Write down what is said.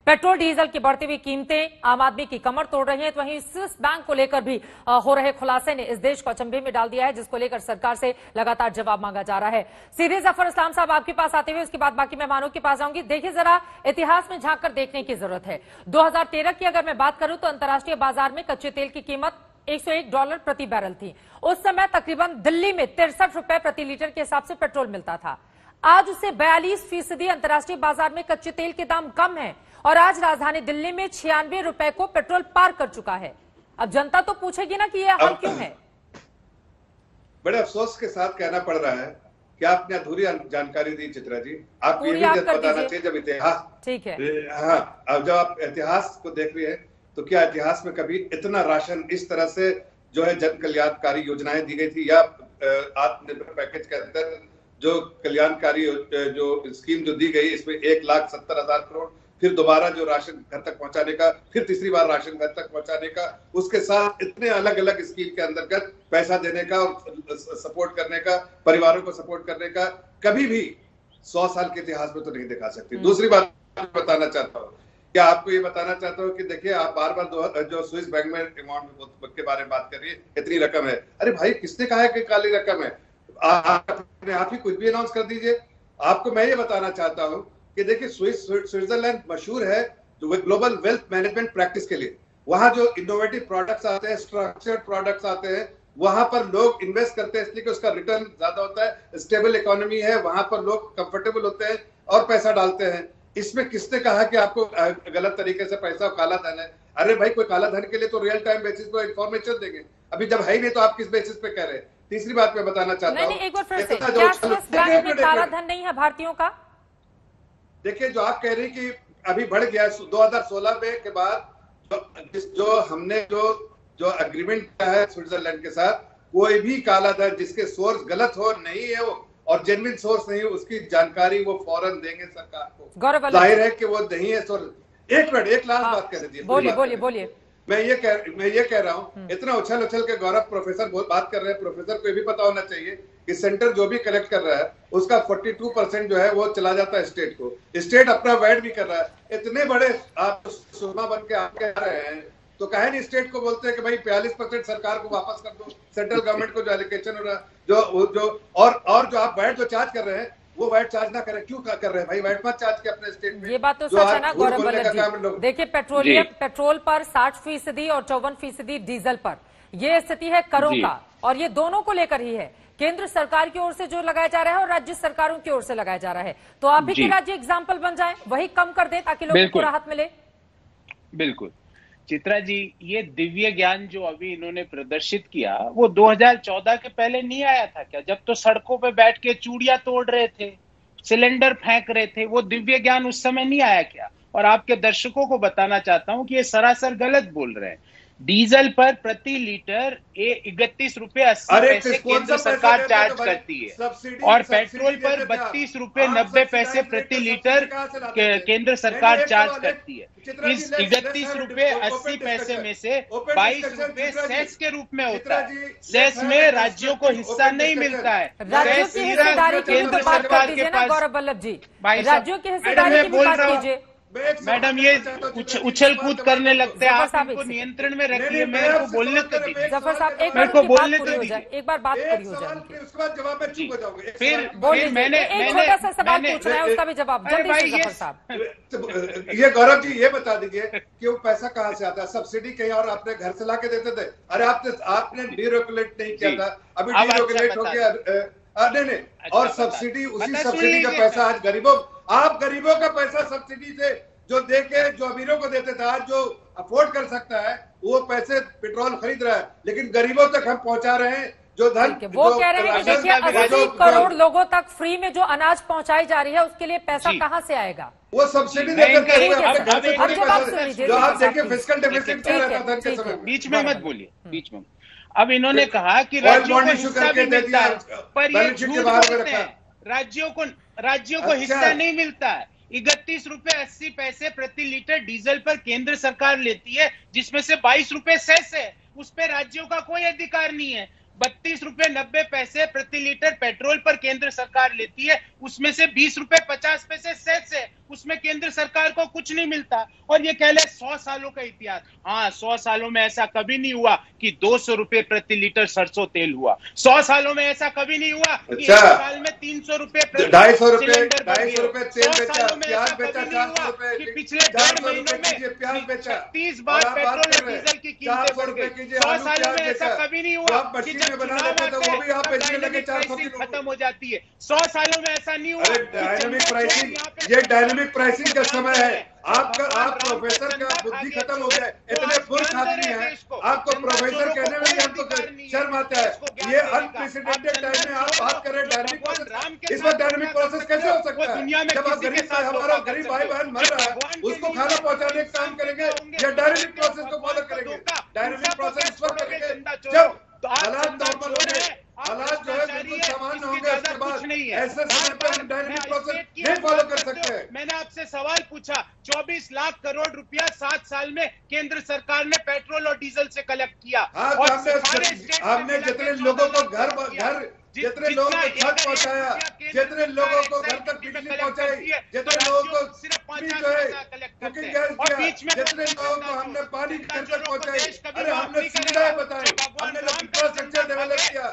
Petrol diesel की बढ़ती हुई कीमतें आम आदमी की कमर तोड़ रही हैं, तो वहीं स्विस बैंक को लेकर भी हो रहे खुलासे ने इस देश को अचंभे में डाल दिया है, जिसको लेकर सरकार से लगातार जवाब मांगा जा रहा है। सीधे जफर इस्लाम साहब आपके पास आते हुए उसके बाद बाकी मेहमानों के पास जाऊंगी। देखिए, जरा इतिहास में झांक कर देखने की जरूरत है। 2013 की अगर मैं बात करूं तो अंतर्राष्ट्रीय बाजार में कच्चे तेल की कीमत $101 प्रति बैरल थी। उस समय तकरीबन दिल्ली में 63 रुपए प्रति लीटर के हिसाब से पेट्रोल मिलता था। आज उससे 42% अंतर्राष्ट्रीय बाजार में कच्चे तेल के दाम कम है और आज राजधानी दिल्ली में 96 रुपए को पेट्रोल पार कर चुका है। अब जनता तो पूछेगी ना कि यह हाल क्यों है। बड़े अफसोस के साथ कहना पड़ रहा है कि आपने अधूरी जानकारी दी चित्रा जी। आप ये भी बताना चाहिए जब इतिहास, ठीक है, हाँ, अब जब आप इतिहास को देख रहे हैं तो क्या इतिहास में कभी इतना राशन इस तरह से जो है जन कल्याणकारी योजनाएं दी गई थी, या आत्मनिर्भर पैकेज के अंदर जो कल्याणकारी जो स्कीम जो दी गई, इसमें 1,70,000 करोड़, फिर दोबारा जो राशन घर तक पहुंचाने का, फिर तीसरी बार राशन घर तक पहुंचाने का, उसके साथ इतने अलग अलग स्कीम के अंतर्गत पैसा देने का और सपोर्ट करने का, परिवारों को सपोर्ट करने का, कभी भी 100 साल के इतिहास में तो नहीं दिखा सकती। दूसरी बात बताना चाहता हूँ, क्या आपको ये बताना चाहता हूँ कि देखिए, आप बार बार जो स्विस बैंक में अमाउंट के बारे में बात कर रही है, इतनी रकम है। अरे भाई, किसने कहा है कि काली रकम है? आप ही कुछ भी अनाउंस कर दीजिए। आपको मैं ये बताना चाहता हूँ कि देखिए, स्विट्जरलैंड मशहूर है जो ग्लोबल वेल्थ मैनेजमेंट प्रैक्टिस के लिए। वहां जो इनोवेटिव प्रोडक्ट्स आते हैं, स्ट्रक्चर्ड प्रोडक्ट्स आते हैं, वहां पर लोग इन्वेस्ट करते हैं इसलिए कि उसका रिटर्न ज्यादा होता है, स्टेबल इकोनॉमी है, वहां पर लोग कंफर्टेबल होते हैं और पैसा डालते हैं। इसमें किसने कहा कि आपको गलत तरीके से पैसा काला धन है? अरे भाई, कोई काला धन के लिए तो रियल टाइम बेसिस पर इंफॉर्मेशन देंगे। अभी जब है ही नहीं तो आप किस बेसिस पे कह रहे हैं? तीसरी बात मैं बताना चाहता हूँ, एक बार फिर से, क्या स्विस बैंक में काला धन नहीं है भारतीयों का? देखिए, जो आप कह रही कि अभी बढ़ गया 2016 में के बाद जो हमने जो एग्रीमेंट किया है स्विट्जरलैंड के साथ, कोई भी काला धन जिसके सोर्स गलत हो नहीं है वो और जेन्युइन सोर्स नहीं है, उसकी जानकारी वो फौरन देंगे सरकार को। जाहिर है कि वो नहीं है सोर्स। एक मिनट, एक लास्ट बात कर दीजिए। बोलिए। मैं ये कह रहा हूँ, इतना उछल के गौरव प्रोफेसर बात कर रहे हैं, प्रोफेसर को ये भी पता होना चाहिए कि सेंटर जो भी कलेक्ट कर रहा है उसका 42% जो है वो चला जाता है स्टेट को। स्टेट अपना वैट भी कर रहा है। इतने बड़े आप सुरमा बन के आप कह रहे हैं तो कहे नहीं स्टेट को बोलते हैं कि भाई 42% सरकार को वापस कर दो, सेंट्रल गवर्नमेंट को जो एलोकेशन हो रहा है, और जो आप वैट जो चार्ज कर रहे हैं वो वैट चार्ज ना करें। क्यों कर रहे हैं भाई? वैट मत चार्ज के अपने स्टेट में। ये बात तो सच है ना गौरव वल्लभ जी। देखिए, पेट्रोल पर 60% और 54% डीजल पर ये स्थिति है करों का, और ये दोनों को लेकर ही है। केंद्र सरकार की ओर से जो लगाया जा रहा है और राज्य सरकारों की ओर से लगाया जा रहा है। तो आप भी के राज्य एग्जाम्पल बन जाए, वही कम कर दे ताकि लोगों को राहत मिले। बिल्कुल चित्रा जी, ये दिव्य ज्ञान जो अभी इन्होंने प्रदर्शित किया वो 2014 के पहले नहीं आया था क्या? जब तो सड़कों पे बैठ के चूड़ियां तोड़ रहे थे, सिलेंडर फेंक रहे थे, वो दिव्य ज्ञान उस समय नहीं आया क्या? और आपके दर्शकों को बताना चाहता हूं कि ये सरासर गलत बोल रहे हैं। डीजल पर प्रति लीटर 31 रुपए 80 पैसे केंद्र सरकार चार्ज करती है और पेट्रोल पर 32 रुपए 90 पैसे प्रति लीटर केंद्र सरकार चार्ज करती है। इस 31 रुपए 80 पैसे में से 22 रुपए सेस के रूप में होता है। सेस में राज्यों को हिस्सा नहीं मिलता है। राज्यों की हिस्सेदारी केंद्र सरकार के पास। गौरव वल्लभ जी, राज्यों की हिस्सेदारी की बात कीजिए। मैडम, ये उछल कूद करने लगते हैं, आप इनको नियंत्रण में रखिए। मेरे को बोलने तो दीजिए। जफर साहब, एक बार बोलने तो दीजिए। एक बार बात पूरी हो जाए, उसके बाद जवाब में चुप हो जाओगे। फिर मैंने एक छोटा सा सवाल पूछना है, उसका भी जवाब जल्दी से जफर साहब। ये गौरव जी ये बता दीजिए कि वो पैसा कहाँ से आता है? सब्सिडी कहीं और आपने घर से ला के देते थे? अरे आपने डीरेगुलेट नहीं किया था, अभी डीरेगुलेट हो गया। नहीं, और सब्सिडी, उसी सब्सिडी का पैसा आज गरीबों, आप गरीबों का पैसा सब्सिडी से जो देके जो अमीरों को देते थे, आज जो अफोर्ड कर सकता है वो पैसे पेट्रोल खरीद रहा है, लेकिन गरीबों तक हम पहुंचा रहे हैं जो धन। वो कह रहे हैं कि देखिए 80 करोड़ लोगों तक फ्री में जो अनाज पहुंचाई जा रही है उसके लिए पैसा कहाँ से आएगा? वो सब्सिडी देकर जो आप देखिए फिस्कल डेफिसिट क्या रहता धन के समय। बीच में मत बोलिए, बीच में। अब इन्होंने कहा कि राज्यों को हिस्सा भी मिलता है, पर ये झूठ बोलते हैं। राज्यों को हिस्सा नहीं मिलता है। 31 रुपए 80 पैसे प्रति लीटर डीजल पर केंद्र सरकार लेती है, जिसमें से 22 रुपए सेस है। उस पर राज्यों का कोई अधिकार नहीं है। 32 रुपए 90 पैसे प्रति लीटर पेट्रोल पर केंद्र सरकार लेती है, उसमें से 20 रुपए 50 पैसे सेस है। उसमें केंद्र सरकार को कुछ नहीं मिलता। और ये कह ले 100 सालों का इतिहास, हाँ 100 सालों में ऐसा कभी नहीं हुआ कि 200 रुपए प्रति लीटर सरसों तेल हुआ। 100 सालों में ऐसा कभी नहीं हुआ कि एक साल में 300 रुपए, 250 रुपए तेल बेचा, प्याज बेचा 400 रुपए, पिछले 4 महीनों में प्याज बेचा, 30 बार पेट्रोल और डीजल की कीमतें बढ़ गई। 100 सालों में ऐसा कभी नहीं हुआ कि जब चुनाव आते हैं खत्म हो जाती है। 100 सालों में ऐसा नहीं हुआ। डायनेमिक प्राइसिंग, ये डायनेमिक प्राइसिंग का समय है। आप प्रोफेसर का बुद्धि खत्म हो गया, इतने मूर्ख आदमी हैं, आपको प्रोफेसर कहने में भी हमको शर्म आता है। ये अनप्रेसिडेंटेड टाइम में आप बात कर रहे हैं डायनेमिक प्रोसेस, इसमें डायनेमिक प्रोसेस कैसे हो सकता है? जब आप हमारा गरीब भाई बहन मर रहा है, उसको खाना पहुंचाने का काम करेंगे या डायनेमिक प्रोसेस को फॉलो करेंगे? डायनेमिक प्रोसेस इस वक्त करेंगे जब हालात नॉर्मल होंगे, हालात जो है बिल्कुल सामान्य होंगे, उसके बाद ऐसे समय पे हम डायनेमिक प्रोसेस नहीं फॉलो कर सकते हैं। मैंने आपसे सवाल पूछा, 24 लाख करोड़ रुपया 7 साल में केंद्र सरकार ने पेट्रोल और डीजल से कलेक्ट किया। और हमने जितने लोगों को घर जितने लोगों को छत पहुंचाया, जितने लोगों को घर तक बिजली पहुंचाई, जितने लोगों को जो है कुकिंग गैस दिया, जितने लोगों को हमने पानी घर तक पहुंचाई, अरे हमने सुविधाएं बताई, हमने इंफ्रास्ट्रक्चर डेवलप किया।